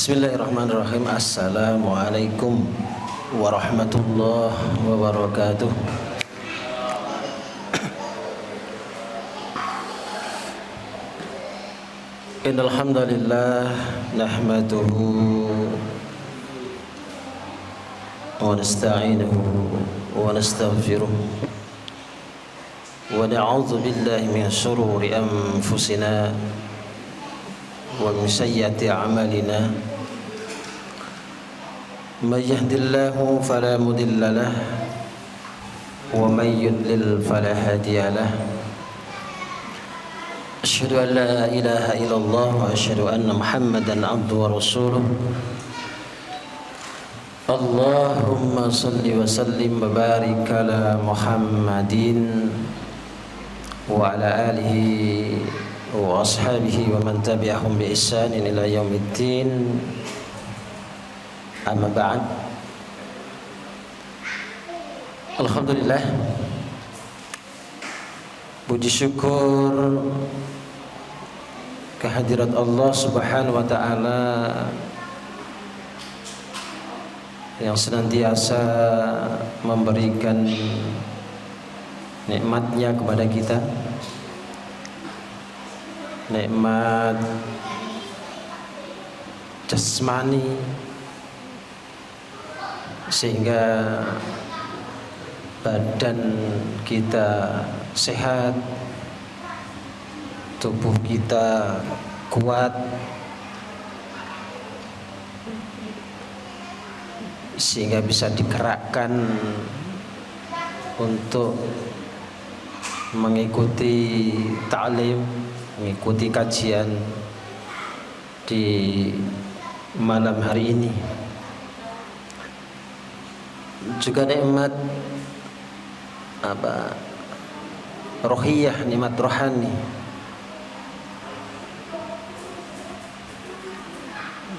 Bismillahirrahmanirrahim. Assalamualaikum warahmatullahi wabarakatuh. Innal hamdalillah nahmaduhu wa nasta'inuhu wa nastaghfiruh wa na'udzu billahi min shururi anfusina wa min sayyiati a'malina. Man yahdihillahu fala mudilla lahu wa man yudlil fala hadiya lahu. Asyhadu an la ilaha illallah wa asyhadu anna Muhammadan abduhu wa rasuluh. Allahumma salli wa sallim wa barik ala Muhammadin wa ala alihi wa ashabihi wa man tabi'ahum bi ihsanin ila yaumiddin. Amma ba'd. Alhamdulillah, puji syukur kehadirat Allah Subhanahu wa taala yang senantiasa memberikan nikmatnya kepada kita, nikmat jasmani, sehingga badan kita sehat, tubuh kita kuat, sehingga bisa digerakkan untuk mengikuti ta'lim, mengikuti kajian di malam hari ini. Juga nikmat rohiyah, nikmat rohani,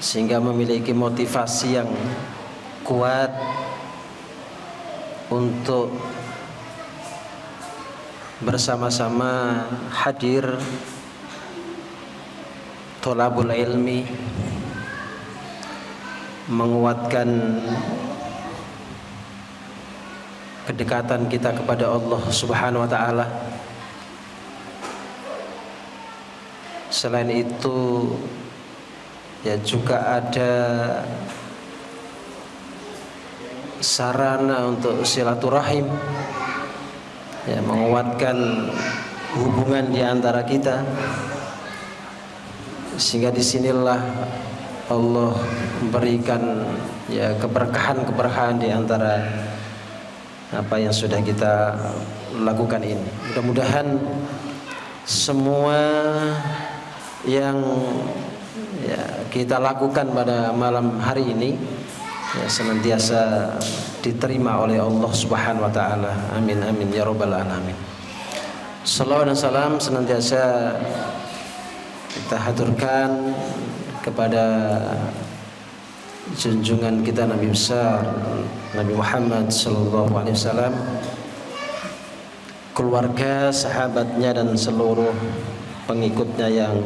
sehingga memiliki motivasi yang kuat untuk bersama-sama hadir tholabul ilmi, menguatkan kedekatan kita kepada Allah Subhanahu wa taala. Selain itu ya juga ada sarana untuk silaturahim, ya, menguatkan hubungan di antara kita, sehingga disinilah Allah memberikan ya keberkahan di antara apa yang sudah kita lakukan ini. Mudah-mudahan semua yang ya kita lakukan pada malam hari ini ya senantiasa diterima oleh Allah Subhanahu wa taala. Amin amin ya rabbal alamin. Shalawat dan salam senantiasa kita haturkan kepada junjungan kita Nabi besar Nabi Muhammad sallallahu alaihi wasallam, keluarga, sahabatnya dan seluruh pengikutnya yang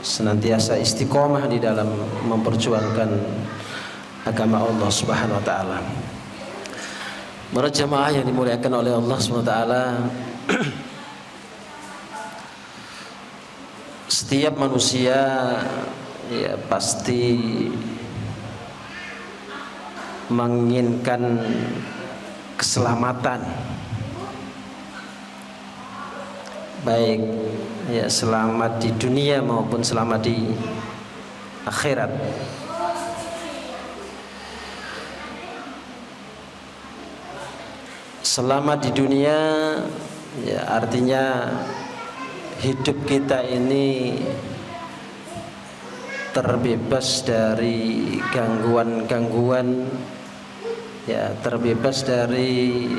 senantiasa istiqomah di dalam memperjuangkan agama Allah Subhanahu wa taala. Para jamaah yang dimuliakan oleh Allah Subhanahu wa taala, setiap manusia ya pasti menginginkan keselamatan, baik ya selamat di dunia maupun selamat di akhirat. Selamat di dunia ya artinya hidup kita ini terbebas dari gangguan-gangguan, ya terbebas dari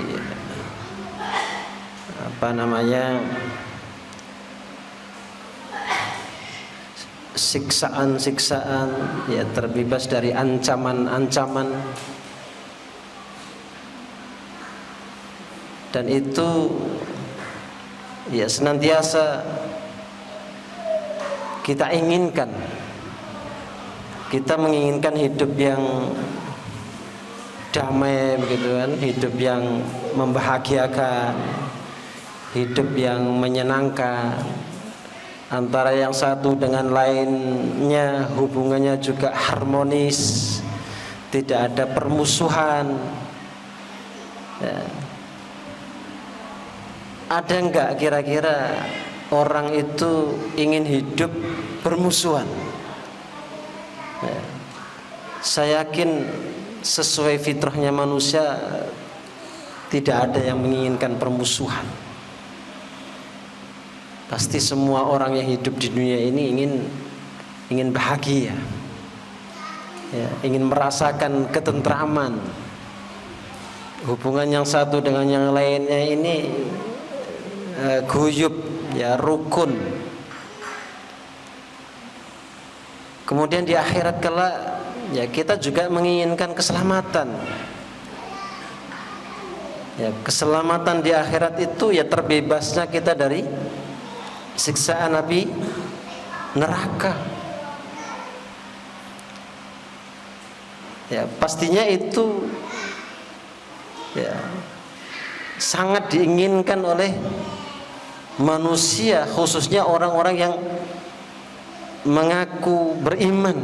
siksaan-siksaan, ya terbebas dari ancaman-ancaman, dan itu ya senantiasa kita inginkan kita menginginkan hidup yang damai begitu kan, hidup yang membahagiakan, hidup yang menyenangkan, antara yang satu dengan lainnya hubungannya juga harmonis, tidak ada permusuhan. Ya. Ada enggak kira-kira orang itu ingin hidup bermusuhan? Ya. Saya yakin sesuai fitrahnya manusia tidak ada yang menginginkan permusuhan. Pasti semua orang yang hidup di dunia ini ingin bahagia, ya, ingin merasakan ketentraman. Hubungan yang satu dengan yang lainnya ini guyub, ya, rukun. Kemudian di akhirat kelak, ya, kita juga menginginkan keselamatan. Ya, keselamatan di akhirat itu ya terbebasnya kita dari siksaan api neraka. Ya, pastinya itu ya sangat diinginkan oleh manusia, khususnya orang-orang yang mengaku beriman,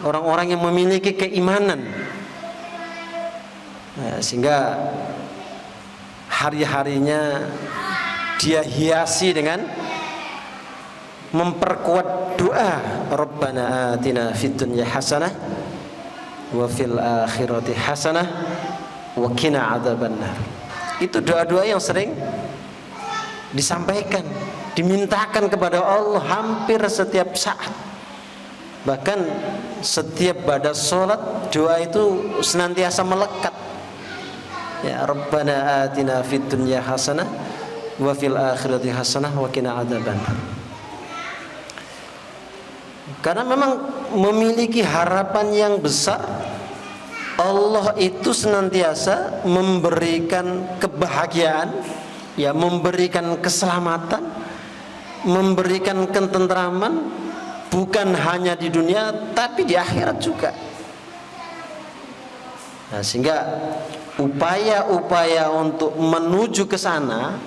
orang-orang yang memiliki keimanan. Nah, sehingga hari-harinya dia hiasi dengan memperkuat doa, Rabbana atina fid dunya hasanah wa fil akhirati hasanah wa qina adzabannar. Itu doa-doa yang sering disampaikan, dimintakan kepada Allah hampir setiap saat. Bahkan setiap pada sholat doa itu senantiasa melekat. Ya, Rabbana atina fid dunya hasanah wa fil akhirati hasanah wa qina adzabannar. Karena memang memiliki harapan yang besar. Allah itu senantiasa memberikan kebahagiaan, ya, memberikan keselamatan, memberikan ketentraman, bukan hanya di dunia tapi di akhirat juga. Nah, sehingga upaya-upaya untuk menuju ke sana,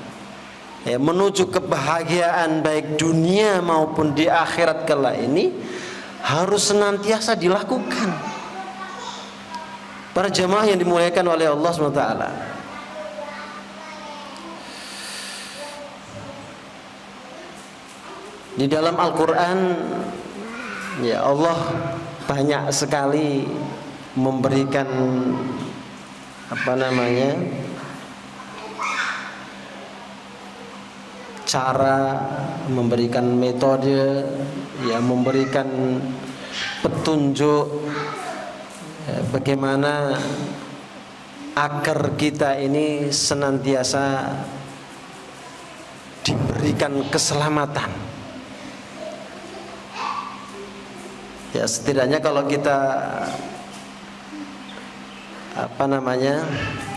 ya, menuju kebahagiaan baik dunia maupun di akhirat kelak ini harus senantiasa dilakukan. Para jemaah yang dimuliakan oleh Allah SWT, di dalam Al-Quran, ya, Allah banyak sekali memberikan cara, memberikan metode, ya, memberikan petunjuk, ya, bagaimana agar kita ini senantiasa diberikan keselamatan. Ya, setidaknya kalau kita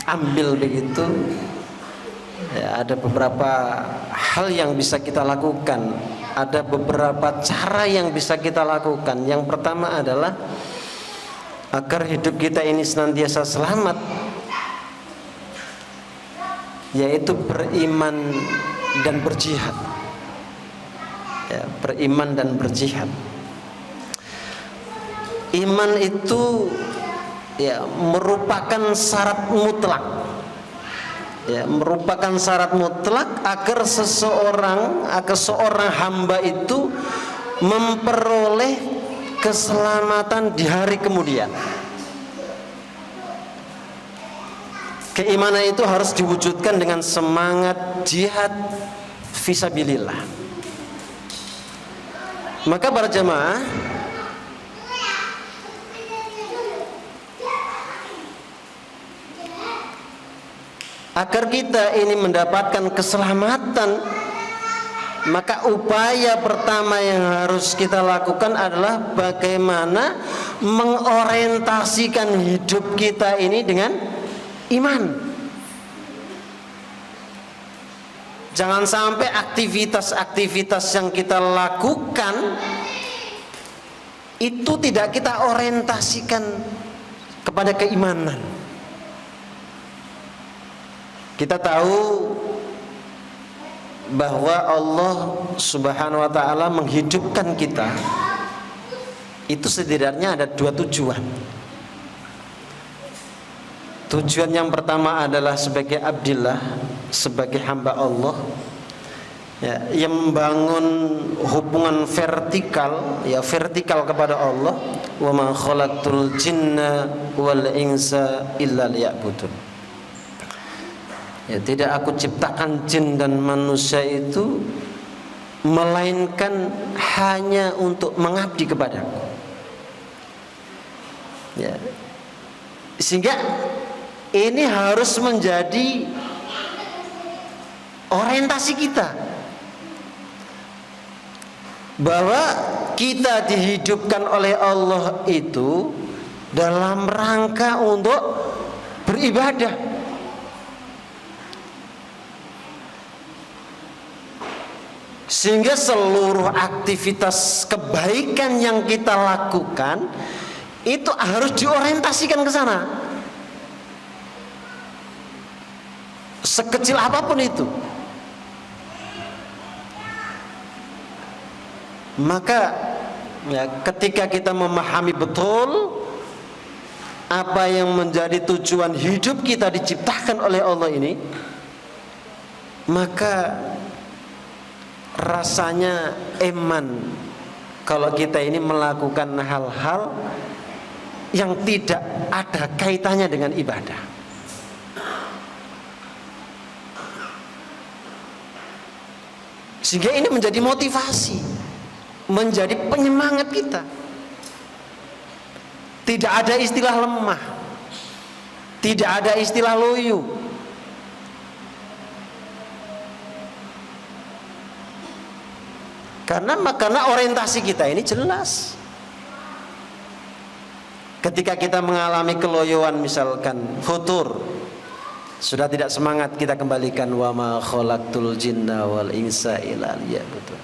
ambil begitu, ya, ada beberapa hal yang bisa kita lakukan, ada beberapa cara yang bisa kita lakukan. Yang pertama adalah agar hidup kita ini senantiasa selamat, yaitu beriman dan berjihad. Ya, beriman dan berjihad. Iman itu, ya, merupakan syarat mutlak, ya, merupakan syarat mutlak agar seorang hamba itu memperoleh keselamatan di hari kemudian. Keimanan itu harus diwujudkan dengan semangat jihad fisabilillah. Maka para jemaah, agar kita ini mendapatkan keselamatan, maka upaya pertama yang harus kita lakukan adalah bagaimana mengorientasikan hidup kita ini dengan iman. Jangan sampai aktivitas-aktivitas yang kita lakukan itu tidak kita orientasikan kepada keimanan. Kita tahu bahwa Allah Subhanahu wa taala menghidupkan kita itu setidaknya ada dua tujuan. Tujuan yang pertama adalah sebagai abdillah, sebagai hamba Allah, ya, yang membangun hubungan vertikal, ya, vertikal kepada Allah. Wa ma khalaqtul jinna wal insa illa liya'budun. Ya, tidak aku ciptakan jin dan manusia itu melainkan hanya untuk mengabdi kepadaku. Ya. Sehingga ini harus menjadi orientasi kita, bahwa kita dihidupkan oleh Allah itu dalam rangka untuk beribadah. Sehingga seluruh aktivitas kebaikan yang kita lakukan itu harus diorientasikan ke sana, sekecil apapun itu. Maka ya, ketika kita memahami betul apa yang menjadi tujuan hidup kita diciptakan oleh Allah ini, maka rasanya eman kalau kita ini melakukan hal-hal yang tidak ada kaitannya dengan ibadah. Sehingga ini menjadi motivasi, menjadi penyemangat kita. Tidak ada istilah lemah, tidak ada istilah loyo. Karena orientasi kita ini jelas. Ketika kita mengalami keloyoan, misalkan futur, sudah tidak semangat, kita kembalikan wa ma khalaqtul jinna wal insa illa liya'budun.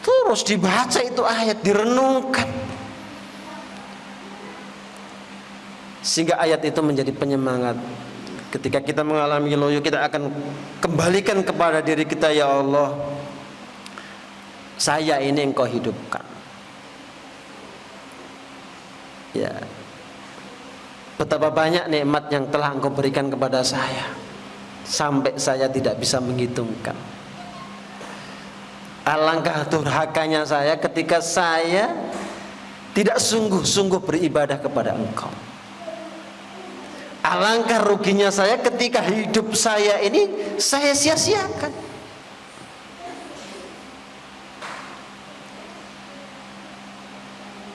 Terus dibaca itu ayat, direnungkan, sehingga ayat itu menjadi penyemangat. Ketika kita mengalami loyo, kita akan kembalikan kepada diri kita, ya Allah, saya ini Engkau hidupkan. Ya, betapa banyak nikmat yang telah Engkau berikan kepada saya, sampai saya tidak bisa menghitungkan. Alangkah durhakanya saya ketika saya tidak sungguh-sungguh beribadah kepada Engkau. Alangkah ruginya saya ketika hidup saya ini saya sia-siakan.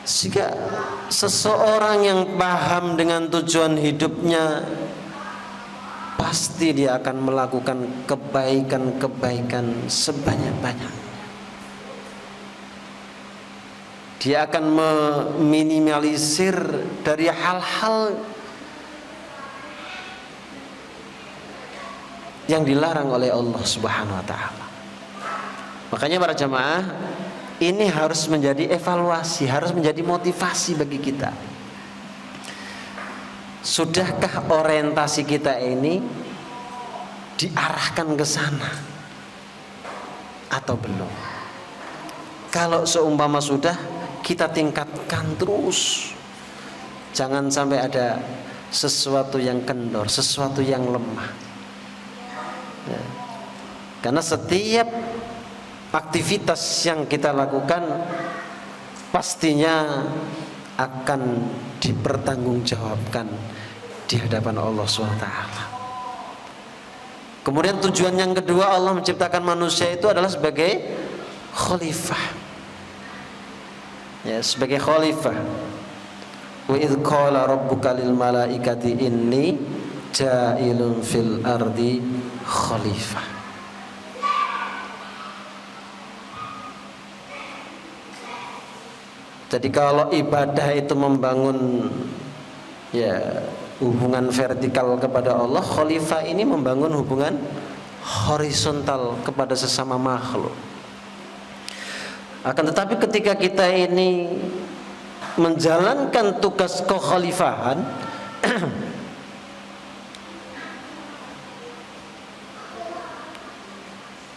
Jika seseorang yang paham dengan tujuan hidupnya, pasti dia akan melakukan kebaikan-kebaikan sebanyak-banyaknya. Dia akan meminimalisir dari hal-hal yang dilarang oleh Allah Subhanahu wa taala. Makanya para jamaah, ini harus menjadi evaluasi, harus menjadi motivasi bagi kita. Sudahkah orientasi kita ini diarahkan ke sana atau belum? Kalau seumpama sudah, kita tingkatkan terus. Jangan sampai ada sesuatu yang kendor, sesuatu yang lemah. Ya. Karena setiap aktivitas yang kita lakukan pastinya akan dipertanggungjawabkan di hadapan Allah SWT. Kemudian tujuan yang kedua, Allah menciptakan manusia itu adalah sebagai khalifah, ya, sebagai khalifah. Wa idz qala rabbuka lil malaikati inni ja'ilun fil ardi khalifah. Jadi kalau ibadah itu membangun, ya, hubungan vertikal kepada Allah, khalifah ini membangun hubungan horizontal kepada sesama makhluk. Akan tetapi ketika kita ini menjalankan tugas kekhalifahan,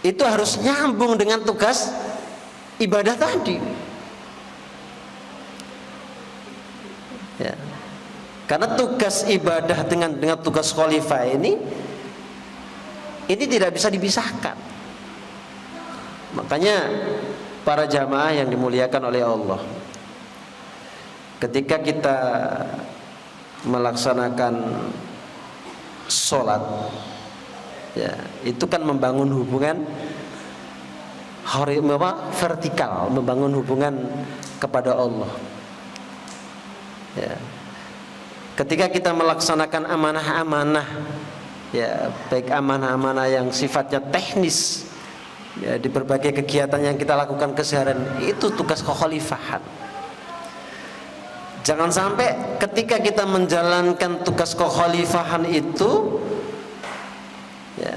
itu harus nyambung dengan tugas ibadah tadi. Ya. Karena tugas ibadah dengan tugas khalifah ini tidak bisa dipisahkan. Makanya para jamaah yang dimuliakan oleh Allah, ketika kita melaksanakan sholat, ya, itu kan membangun hubungan vertikal, membangun hubungan kepada Allah. Ya. Ketika kita melaksanakan amanah-amanah, ya, baik amanah-amanah yang sifatnya teknis, ya, di berbagai kegiatan yang kita lakukan keseharian, itu tugas kekhalifahan. Jangan sampai ketika kita menjalankan tugas kekhalifahan itu, ya,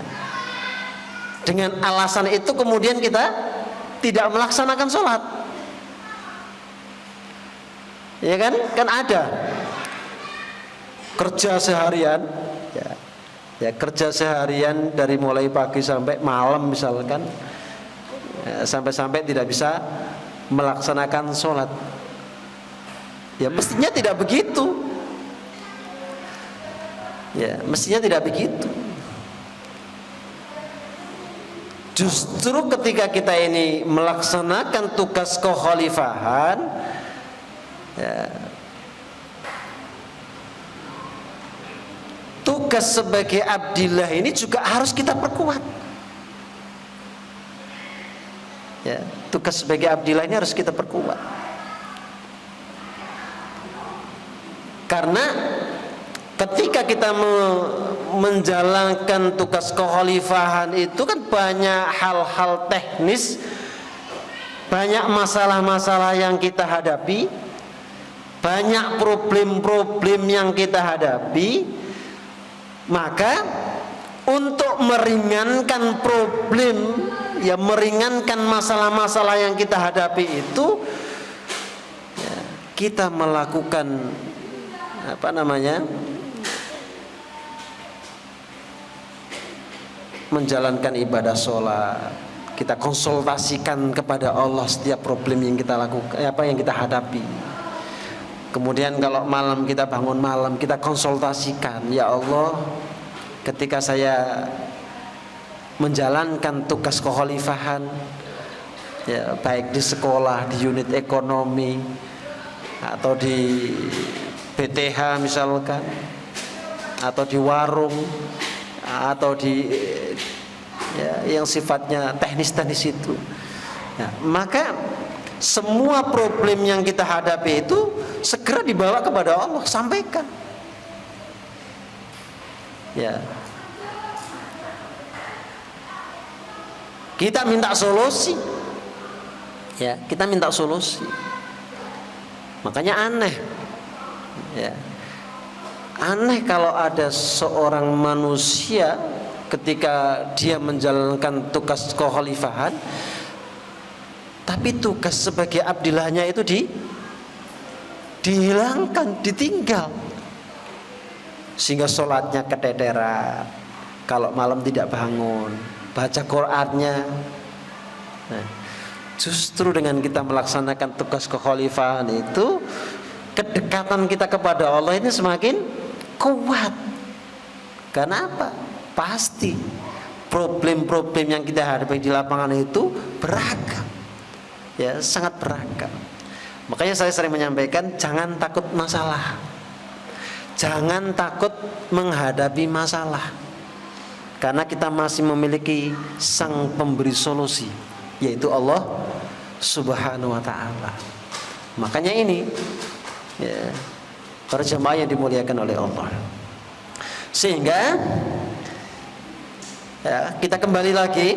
dengan alasan itu kemudian kita tidak melaksanakan sholat. Ya kan? Kan ada kerja seharian, ya, kerja seharian dari mulai pagi sampai malam misalkan, ya, sampai-sampai tidak bisa melaksanakan sholat. Ya, mestinya tidak begitu. Ya, mestinya tidak begitu. Justru ketika kita ini melaksanakan tugas kekhalifahan, ya, tugas sebagai abdillah ini juga harus kita perkuat. Ya, tugas sebagai abdillah ini harus kita perkuat. Karena ketika kita menjalankan tugas kekhalifahan itu kan banyak hal-hal teknis, banyak masalah-masalah yang kita hadapi, banyak problem-problem yang kita hadapi. Maka untuk meringankan problem, ya, meringankan masalah-masalah yang kita hadapi itu, ya, kita melakukan menjalankan ibadah sholat. Kita konsultasikan kepada Allah setiap problem yang kita lakukan, yang kita hadapi. Kemudian kalau malam kita bangun malam, kita konsultasikan, ya Allah, ketika saya menjalankan tugas kekhalifahan, ya, baik di sekolah, di unit ekonomi, atau di BTH misalkan, atau di warung, atau di, ya, yang sifatnya teknis-teknis itu, ya, maka semua problem yang kita hadapi itu segera dibawa kepada Allah, sampaikan. Ya. Kita minta solusi. Ya, kita minta solusi. Makanya aneh. Ya. Aneh kalau ada seorang manusia ketika dia menjalankan tugas kekhalifahan, tapi tugas sebagai abdillahnya itu dihilangkan, ditinggal, sehingga sholatnya keteteran, kalau malam tidak bangun, baca Qur'annya. Nah, justru dengan kita melaksanakan tugas kekhalifahan itu, kedekatan kita kepada Allah ini semakin kuat. Karena apa? Pasti problem-problem yang kita hadapi di lapangan itu beragam. Ya, sangat beragam. Makanya saya sering menyampaikan, jangan takut masalah, jangan takut menghadapi masalah, karena kita masih memiliki sang pemberi solusi, yaitu Allah Subhanahu wa ta'ala. Makanya ini, ya, para jemaah yang dimuliakan oleh Allah, sehingga, ya, kita kembali lagi,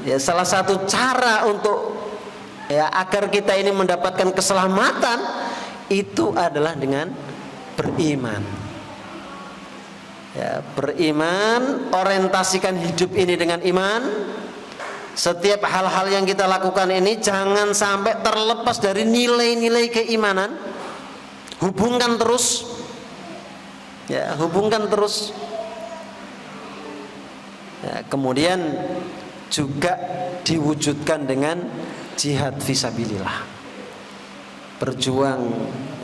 ya, salah satu cara untuk, ya, agar kita ini mendapatkan keselamatan itu adalah dengan beriman. Ya, beriman, orientasikan hidup ini dengan iman, Setiap hal-hal yang kita lakukan ini jangan sampai terlepas dari nilai-nilai keimanan. Hubungkan terus, ya, hubungkan terus. Ya, kemudian juga diwujudkan dengan jihad fisabilillah. Berjuang,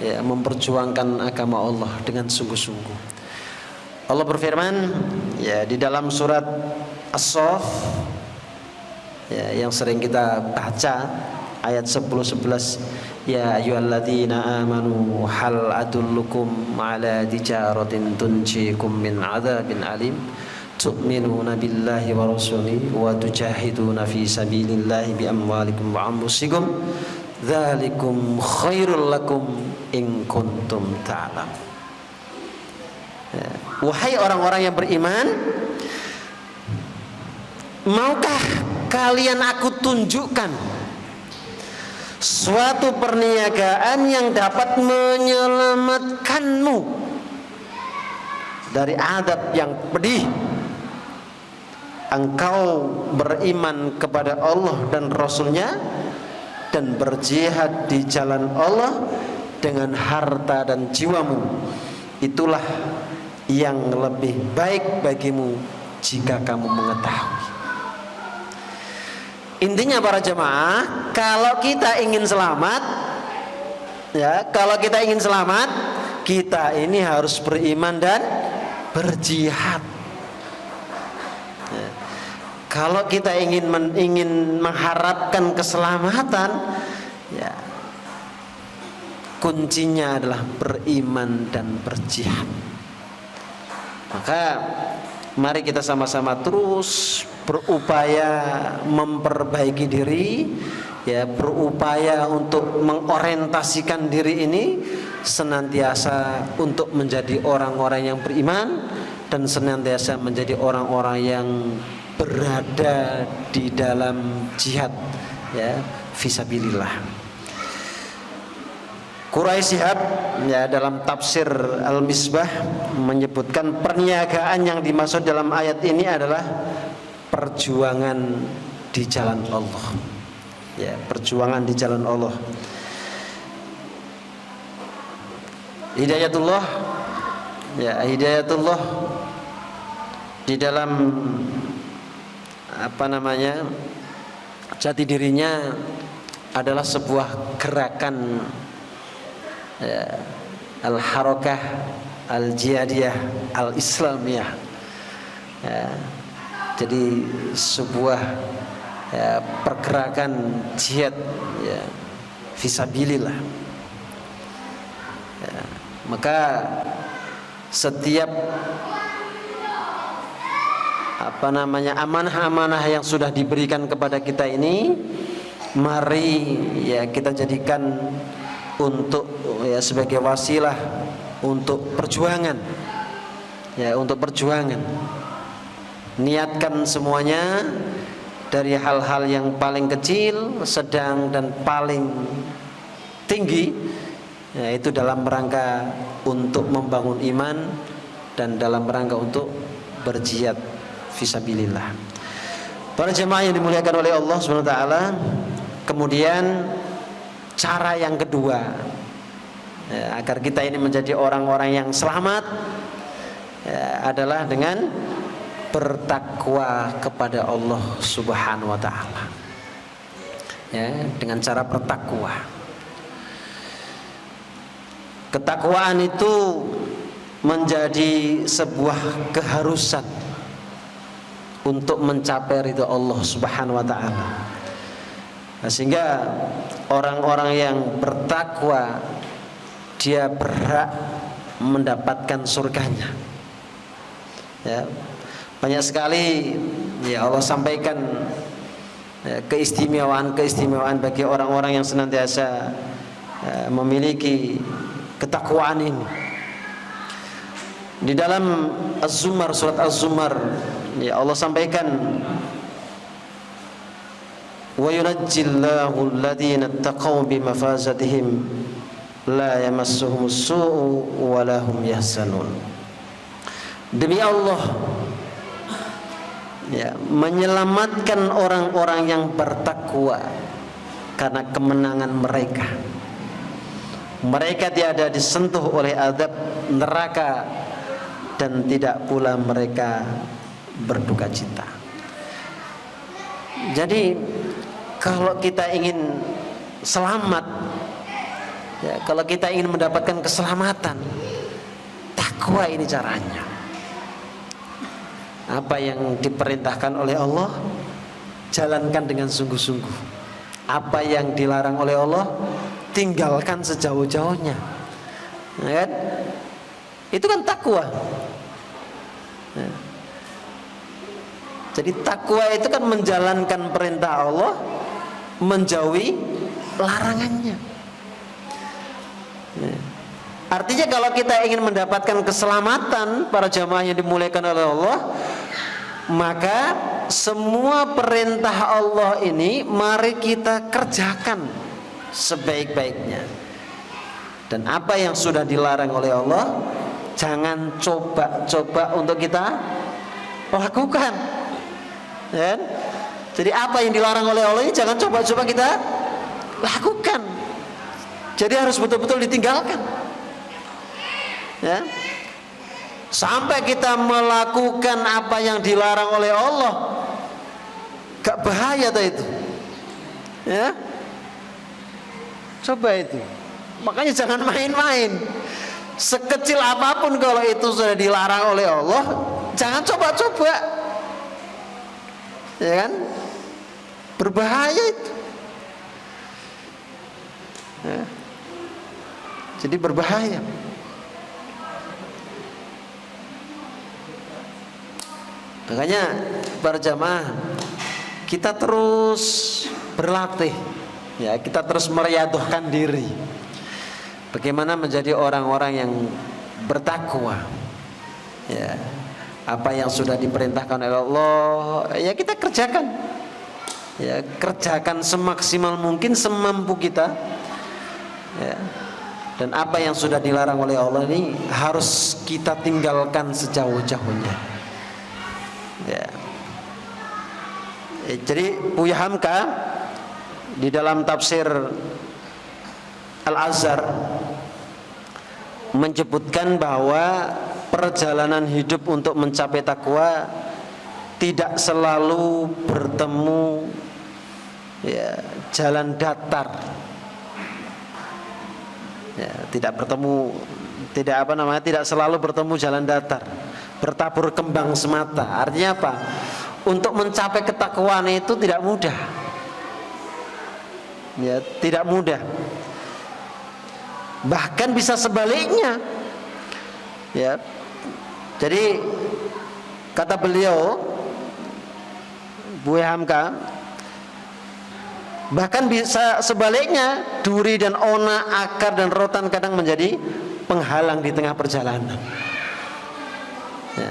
ya, memperjuangkan agama Allah dengan sungguh-sungguh. Allah berfirman, ya, di dalam surat As-Saff, ya, yang sering kita baca ayat 10-11, ya ayyuhalladzina amanu hal adullukum ala tijaratin tunjikum min adzabin alim tu'minuna billahi wa rasulihi wa tujahiduna fi sabilillahi bi amwalikum wa anfusikum dzalikum khairul lakum in kuntum ta'lam. Ya. Wahai orang-orang yang beriman, maukah kalian aku tunjukkan suatu perniagaan yang dapat menyelamatkanmu dari adab yang pedih? Engkau beriman kepada Allah dan Rasulnya dan berjihad di jalan Allah dengan harta dan jiwamu. Itulah yang lebih baik bagimu jika kamu mengetahui. Intinya para jemaah, kalau kita ingin selamat, ya, kalau kita ingin selamat, kita ini harus beriman dan berjihad. Ya. Kalau kita ingin mengharapkan keselamatan, ya, kuncinya adalah beriman dan berjihad. Maka mari kita sama-sama terus berupaya memperbaiki diri, ya, berupaya untuk mengorientasikan diri ini senantiasa untuk menjadi orang-orang yang beriman dan senantiasa menjadi orang-orang yang berada di dalam jihad, ya, fisabilillah. Quraisy Shihab, ya, dalam tafsir Al-Misbah menyebutkan perniagaan yang dimaksud dalam ayat ini adalah perjuangan di jalan Allah, ya, perjuangan di jalan Allah. Hidayatullah, ya, hidayatullah di dalam jati dirinya adalah sebuah gerakan, ya, al-harakah al-jihadiyah al-islamiyah, ya. Jadi sebuah, ya, pergerakan jihad, ya, fisabilillah, ya. Maka setiap amanah-amanah yang sudah diberikan kepada kita ini, mari, ya, kita jadikan untuk, ya, sebagai wasilah untuk perjuangan, ya, untuk perjuangan. Niatkan semuanya dari hal-hal yang paling kecil, sedang dan paling tinggi, ya, itu dalam rangka untuk membangun iman dan dalam rangka untuk berjihad fisabilillah. Para jemaah yang dimuliakan oleh Allah Subhanahu wa taala, kemudian cara yang kedua, ya, agar kita ini menjadi orang-orang yang selamat, ya, adalah dengan bertakwa kepada Allah Subhanahu wa taala, ya, dengan cara bertakwa. Ketakwaan itu menjadi sebuah keharusan untuk mencapai ridha Allah Subhanahu wa taala. Sehingga orang-orang yang bertakwa dia berhak mendapatkan surganya, ya. Banyak sekali, ya, Allah sampaikan, ya, keistimewaan bagi orang-orang yang senantiasa, ya, memiliki ketakwaan ini. Di dalam Az-Zumar, surat Az-Zumar, ya, Allah sampaikan, wa yunajjillahu alladhina ittaqaw bimafazatihim la yamassuhumus su'u wa lahum yahzanun. Demi Allah, ya, menyelamatkan orang-orang yang bertakwa karena kemenangan mereka. Mereka tiada disentuh oleh azab neraka dan tidak pula mereka berduka cita. Jadi kalau kita ingin selamat, ya, kalau kita ingin mendapatkan keselamatan, takwa ini caranya. Apa yang diperintahkan oleh Allah, jalankan dengan sungguh-sungguh. Apa yang dilarang oleh Allah, tinggalkan sejauh-jauhnya. Ya kan? Itu kan takwa. Ya. Jadi takwa itu kan menjalankan perintah Allah, menjauhi larangannya. Ya. Artinya kalau kita ingin mendapatkan keselamatan, para jamaah yang dimuliakan oleh Allah, maka semua perintah Allah ini mari kita kerjakan sebaik-baiknya. Dan apa yang sudah dilarang oleh Allah, jangan coba-coba untuk kita lakukan. Ya? Jadi apa yang dilarang oleh Allah ini jangan coba-coba kita lakukan. Jadi harus betul-betul ditinggalkan. Ya. Sampai kita melakukan apa yang dilarang oleh Allah, gak bahaya tuh itu. Ya. Coba itu. Makanya jangan main-main. Sekecil apapun kalau itu sudah dilarang oleh Allah, jangan coba-coba. Ya kan? Berbahaya itu. Ya. Jadi berbahaya. Makanya para jamaah, kita terus berlatih, ya, kita terus meriadohkan diri. Bagaimana menjadi orang-orang yang bertakwa. Ya, apa yang sudah diperintahkan oleh Allah, ya kita kerjakan. Ya, kerjakan semaksimal mungkin, semampu kita. Ya. Dan apa yang sudah dilarang oleh Allah ini harus kita tinggalkan sejauh-jauhnya. Ya. Jadi Buya Hamka di dalam tafsir Al-Azhar menyebutkan bahwa perjalanan hidup untuk mencapai takwa tidak selalu bertemu, ya, jalan datar. Ya, tidak selalu bertemu jalan datar, bertabur kembang semata. Artinya apa? Untuk mencapai ketakwaan itu tidak mudah. Ya, tidak mudah. Bahkan bisa sebaliknya. Ya. Jadi kata beliau, Buya Hamka, bahkan bisa sebaliknya, duri dan ona, akar dan rotan kadang menjadi penghalang di tengah perjalanan. Ya.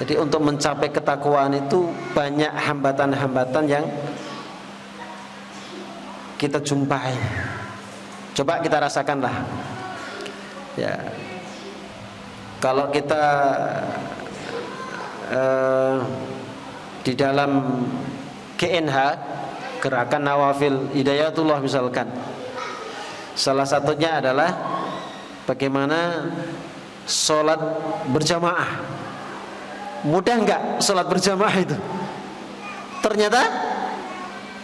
Jadi untuk mencapai ketakwaan itu banyak hambatan-hambatan yang kita jumpai. Coba kita rasakanlah. Ya. Kalau kita di dalam GNH, Gerakan Nawafil Hidayatullah misalkan, salah satunya adalah bagaimana sholat berjamaah. Mudah enggak sholat berjamaah itu? Ternyata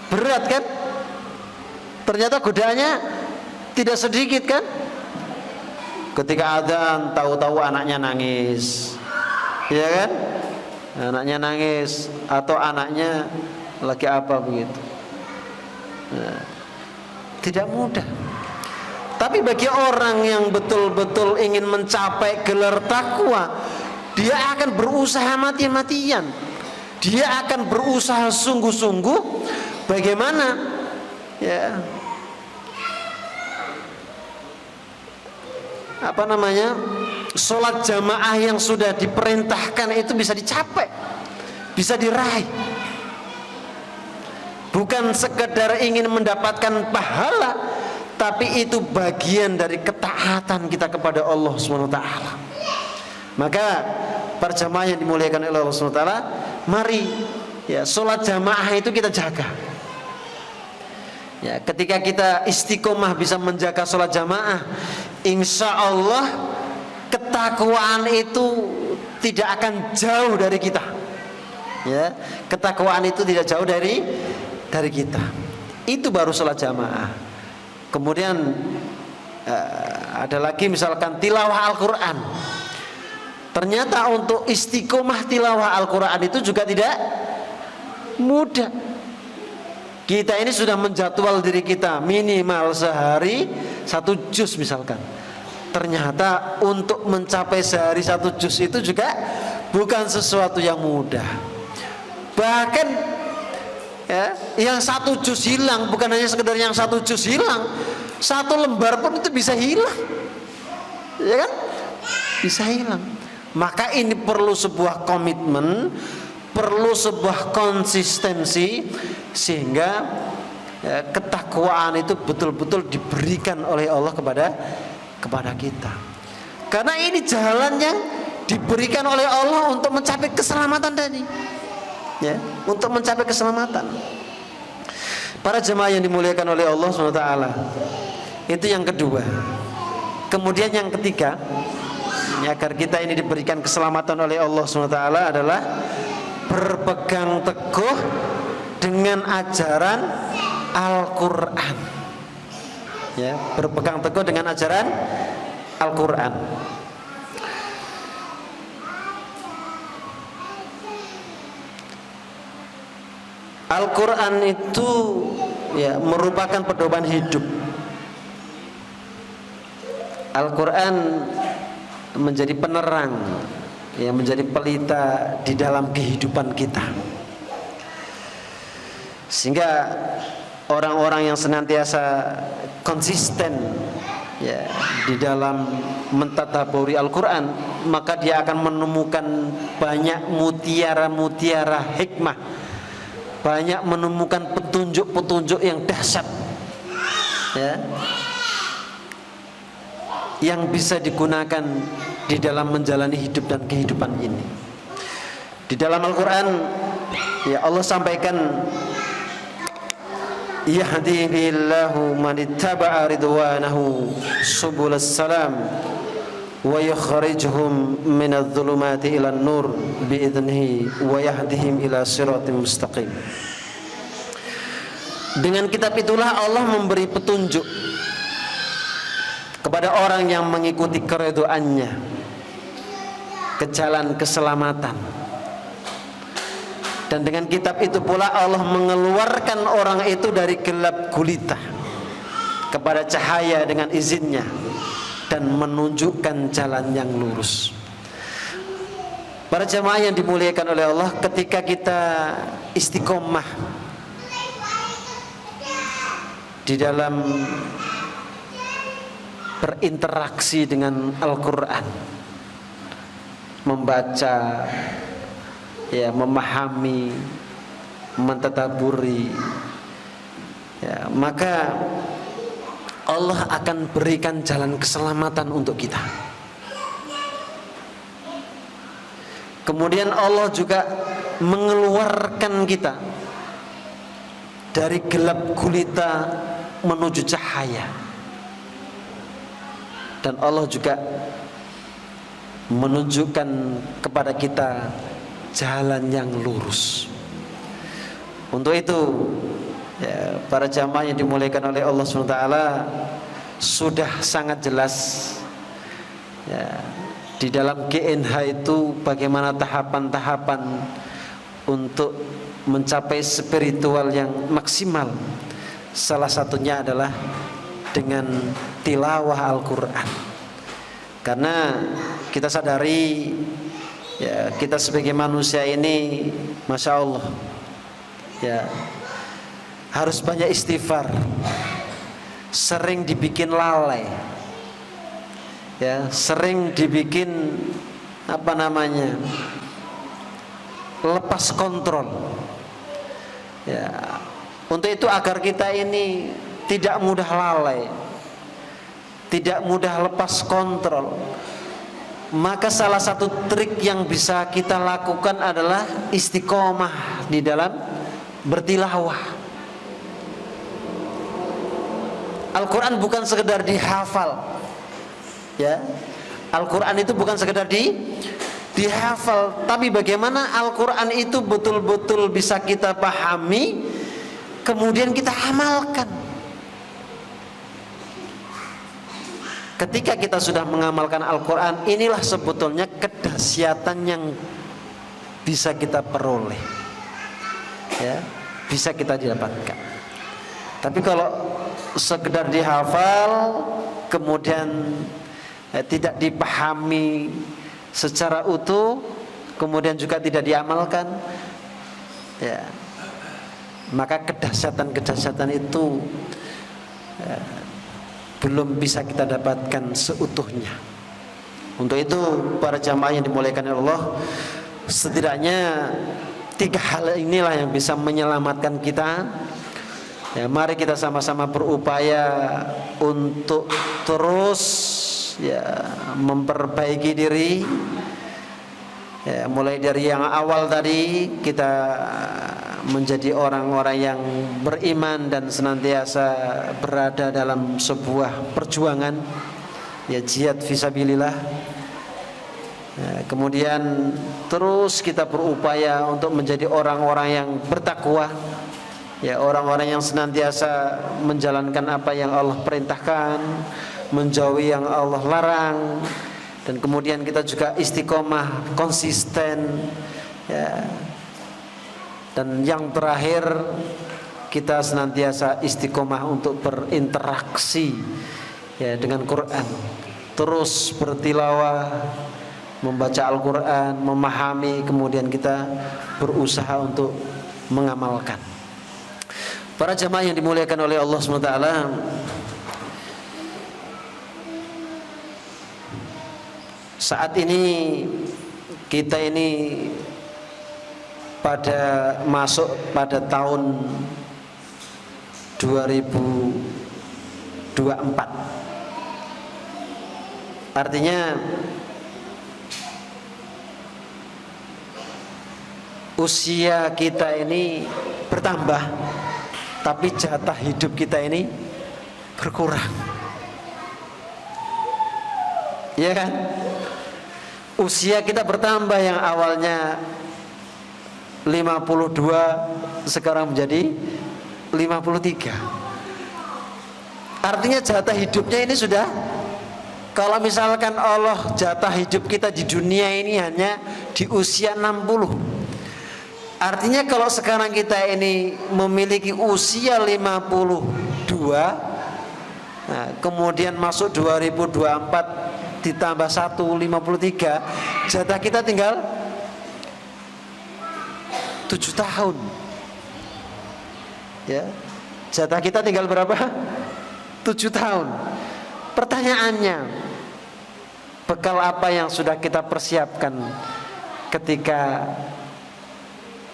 berat kan? Ternyata godaannya tidak sedikit kan? Ketika adzan tahu-tahu anaknya nangis, ya kan? Anaknya nangis atau anaknya lagi apa begitu. Nah, tidak mudah. Tapi bagi orang yang betul-betul ingin mencapai gelar takwa, dia akan berusaha mati-matian. Dia akan berusaha sungguh-sungguh. Bagaimana? Ya. Apa namanya? Sholat jamaah yang sudah diperintahkan itu bisa dicapai, bisa diraih. Bukan sekedar ingin mendapatkan pahala, tapi itu bagian dari ketaatan kita kepada Allah SWT. Maka para jamaah yang dimuliakan oleh Allah SWT, mari ya sholat jamaah itu kita jaga. Ya, ketika kita istiqomah bisa menjaga sholat jamaah, insya Allah ketakwaan itu tidak akan jauh dari kita. Ya, ketakwaan itu tidak jauh dari kita. Itu baru sholat jamaah. Kemudian ada lagi misalkan tilawah Al-Quran. Ternyata untuk istiqomah tilawah Al-Quran itu juga tidak mudah. Kita ini sudah menjadwal diri kita minimal sehari 1 juz misalkan. Ternyata untuk mencapai sehari 1 juz itu juga bukan sesuatu yang mudah. Bahkan ya, yang 1 juz hilang, bukan hanya sekedar yang 1 juz hilang, 1 lembar pun itu bisa hilang, ya kan? Bisa hilang. Maka ini perlu sebuah komitmen, perlu sebuah konsistensi, sehingga ya, ketakwaan itu betul-betul diberikan oleh Allah kepada kita. Karena ini jalan yang diberikan oleh Allah untuk mencapai keselamatan tadi. Ya, untuk mencapai keselamatan. Para jemaah yang dimuliakan oleh Allah SWT, itu yang kedua. Kemudian yang ketiga, ya, agar kita ini diberikan keselamatan oleh Allah SWT adalah berpegang teguh dengan ajaran Al-Quran. Ya, berpegang teguh dengan ajaran Al-Quran. Al-Quran itu ya merupakan pedoman hidup. Al-Quran menjadi penerang, ya, menjadi pelita di dalam kehidupan kita. Sehingga orang-orang yang senantiasa konsisten ya di dalam mentadaburi Al-Quran, maka dia akan menemukan banyak mutiara-mutiara hikmah, banyak menemukan petunjuk-petunjuk yang dahsyat, ya, yang bisa digunakan di dalam menjalani hidup dan kehidupan ini. Di dalam Al-Quran ya Allah sampaikan, yahdi billahu man ittaba'a ridwanahu subulas salam wa yukhrijuhum minadh dhulumati ilan nur biidnihi wa yahdihim ila siratim mustaqim. Dengan kitab itulah Allah memberi petunjuk kepada orang yang mengikuti keridhoannya ke jalan keselamatan. Dan dengan kitab itu pula Allah mengeluarkan orang itu dari gelap gulita kepada cahaya dengan izinnya dan menunjukkan jalan yang lurus. Para jemaah yang dimuliakan oleh Allah, ketika kita istiqomah di dalam berinteraksi dengan Al-Quran, membaca, ya, memahami, mentadaburi, ya, maka Allah akan berikan jalan keselamatan untuk kita. Kemudian Allah juga mengeluarkan kita dari gelap gulita menuju cahaya. Dan Allah juga menunjukkan kepada kita jalan yang lurus. Untuk itu ya, para jamaah yang dimuliakan oleh Allah SWT, sudah sangat jelas ya, di dalam GNH itu bagaimana tahapan-tahapan untuk mencapai spiritual yang maksimal. Salah satunya adalah dengan tilawah Al-Quran. Karena kita sadari ya, kita sebagai manusia ini, Masya Allah, ya, harus banyak istighfar, sering dibikin lalai, ya, sering dibikin lepas kontrol, ya. Untuk itu agar kita ini tidak mudah lalai, tidak mudah lepas kontrol, maka salah satu trik yang bisa kita lakukan adalah istiqomah di dalam bertilawah. Al-Quran bukan sekedar dihafal, ya. Al-Quran itu bukan sekedar dihafal, tapi bagaimana Al-Quran itu betul-betul bisa kita pahami, kemudian kita amalkan. Ketika kita sudah mengamalkan Al-Quran, inilah sebetulnya kedahsyatan yang bisa kita peroleh, ya, bisa kita didapatkan. Tapi kalau sekedar dihafal kemudian tidak dipahami secara utuh, kemudian juga tidak diamalkan, ya, maka kedahsyatan itu belum bisa kita dapatkan seutuhnya. Untuk itu para jamaah yang dimuliakan oleh Allah, setidaknya 3 hal inilah yang bisa menyelamatkan kita. Ya, mari kita sama-sama berupaya untuk terus, ya, memperbaiki diri. Ya, mulai dari yang awal tadi, kita menjadi orang-orang yang beriman dan senantiasa berada dalam sebuah perjuangan, ya, jihad fisabilillah. Ya, kemudian terus kita berupaya untuk menjadi orang-orang yang bertakwa, ya, orang-orang yang senantiasa menjalankan apa yang Allah perintahkan, menjauhi yang Allah larang. Dan kemudian kita juga istiqomah, konsisten, ya. Dan yang terakhir, kita senantiasa istiqomah untuk berinteraksi, ya, dengan Quran. Terus bertilawah, membaca Al-Quran, memahami, kemudian kita berusaha untuk mengamalkan. Para jamaah yang dimuliakan oleh Allah SWT, saat ini kita ini masuk pada tahun 2024. Artinya usia kita ini bertambah, tapi jatah hidup kita ini berkurang. Iya kan? Usia kita bertambah, yang awalnya 52 sekarang menjadi 53. Artinya jatah hidupnya ini sudah, kalau misalkan Allah jatah hidup kita di dunia ini hanya di usia 60. Artinya kalau sekarang kita ini memiliki usia 52, nah, kemudian masuk 2024 ditambah 1, 53, jatah kita tinggal 7 tahun. Ya, jatah kita tinggal berapa? 7 tahun. Pertanyaannya, bekal apa yang sudah kita persiapkan ketika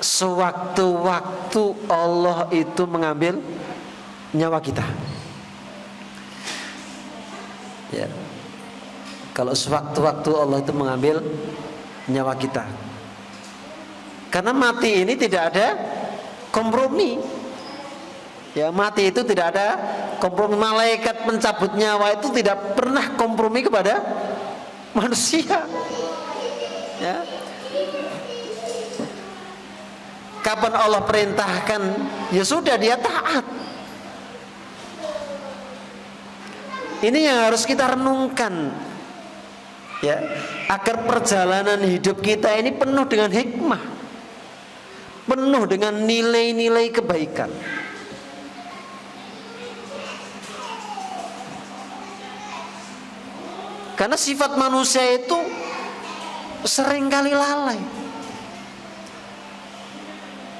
sewaktu-waktu Allah itu mengambil nyawa kita? Ya, kalau sewaktu-waktu Allah itu mengambil nyawa kita, karena mati ini tidak ada kompromi. Ya, mati itu tidak ada kompromi. Malaikat pencabut nyawa itu tidak pernah kompromi kepada manusia. Ya. Kapan Allah perintahkan, ya sudah, dia taat. Ini yang harus kita renungkan, ya, agar perjalanan hidup kita ini penuh dengan hikmah, penuh dengan nilai-nilai kebaikan. Karena sifat manusia itu seringkali lalai.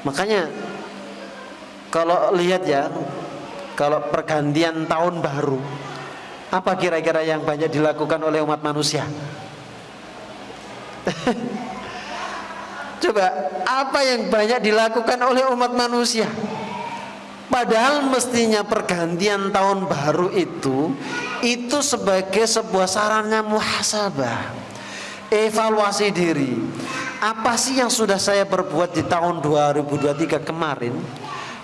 Makanya kalau lihat, ya, kalau pergantian tahun baru, apa kira-kira yang banyak dilakukan oleh umat manusia? Coba, apa yang banyak dilakukan oleh umat manusia? Padahal mestinya pergantian tahun baru itu sebagai sebuah sarana muhasabah, evaluasi diri. Apa sih yang sudah saya perbuat di tahun 2023 kemarin,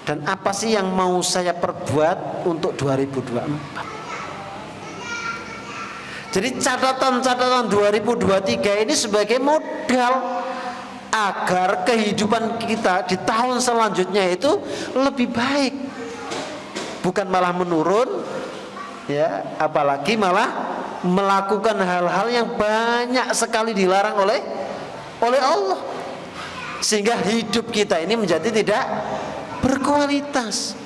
dan apa sih yang mau saya perbuat untuk 2024. Jadi catatan-catatan 2023 ini sebagai modal agar kehidupan kita di tahun selanjutnya itu lebih baik, bukan malah menurun, ya, apalagi malah melakukan hal-hal yang banyak sekali dilarang oleh Allah, sehingga hidup kita ini menjadi tidak berkualitas.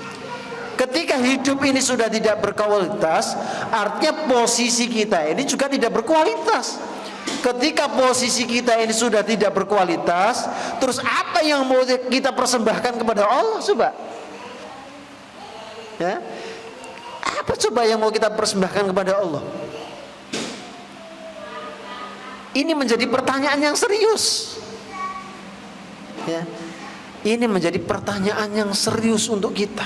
Ketika hidup ini sudah tidak berkualitas, artinya posisi kita ini juga tidak berkualitas. Ketika posisi kita ini sudah tidak berkualitas, terus apa yang mau kita persembahkan kepada Allah coba? Ya, apa coba yang mau kita persembahkan kepada Allah? Ini menjadi pertanyaan yang serius. Ya, ini menjadi pertanyaan yang serius untuk kita,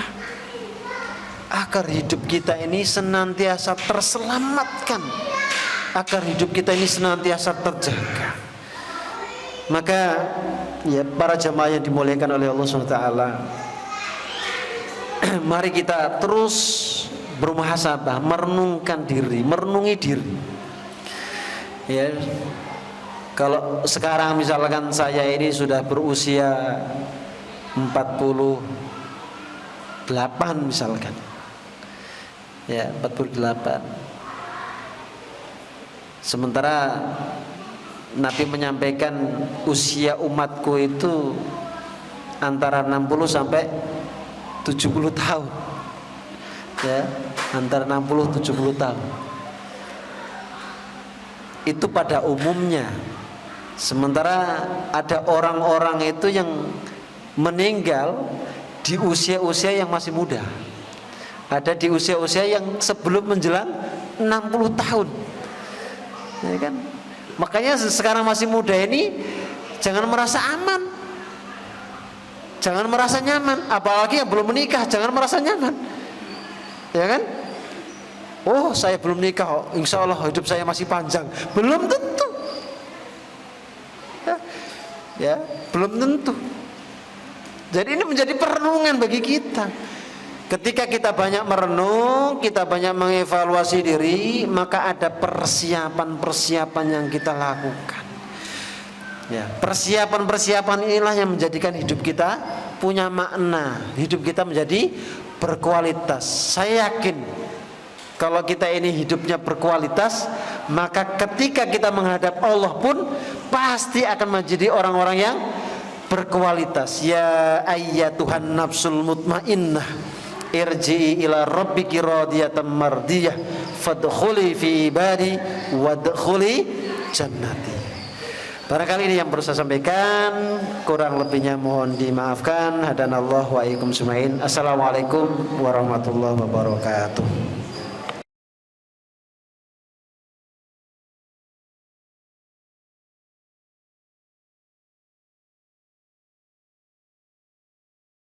agar hidup kita ini senantiasa terselamatkan, agar hidup kita ini senantiasa terjaga. Maka ya, para jamaah yang dimuliakan oleh Allah SWT, mari kita terus bermuhasabah, merenungkan diri, merenungi diri. Ya, kalau sekarang misalkan saya ini sudah berusia 48 misalkan, ya 48. Sementara Nabi menyampaikan usia umatku itu antara 60 sampai 70 tahun. Ya, antara 60-70 tahun. Itu pada umumnya. Sementara ada orang-orang itu yang meninggal di usia-usia yang masih muda. Ada di usia-usia yang sebelum menjelang 60 tahun. Ya kan? Makanya sekarang masih muda ini jangan merasa aman, jangan merasa nyaman. Apalagi yang belum menikah, jangan merasa nyaman. Ya kan? Oh, saya belum nikah, insya Allah hidup saya masih panjang. Belum tentu. Ya, belum tentu. Jadi ini menjadi perenungan bagi kita. Ketika kita banyak merenung, kita banyak mengevaluasi diri, maka ada persiapan-persiapan yang kita lakukan. Ya, persiapan-persiapan inilah yang menjadikan hidup kita punya makna, hidup kita menjadi berkualitas. Saya yakin kalau kita ini hidupnya berkualitas, maka ketika kita menghadap Allah pun pasti akan menjadi orang-orang yang berkualitas. Ya ayyatuhan nafsul mutmainnah, irji'i ila rabbiki radiyatan mardiyah, fadkhuli fi ibadi wadkhuli jannati. Barangkali ini yang perlu saya sampaikan, kurang lebihnya mohon dimaafkan. Hadanallahu wa iyyakum ajmain. Assalamualaikum warahmatullahi wabarakatuh.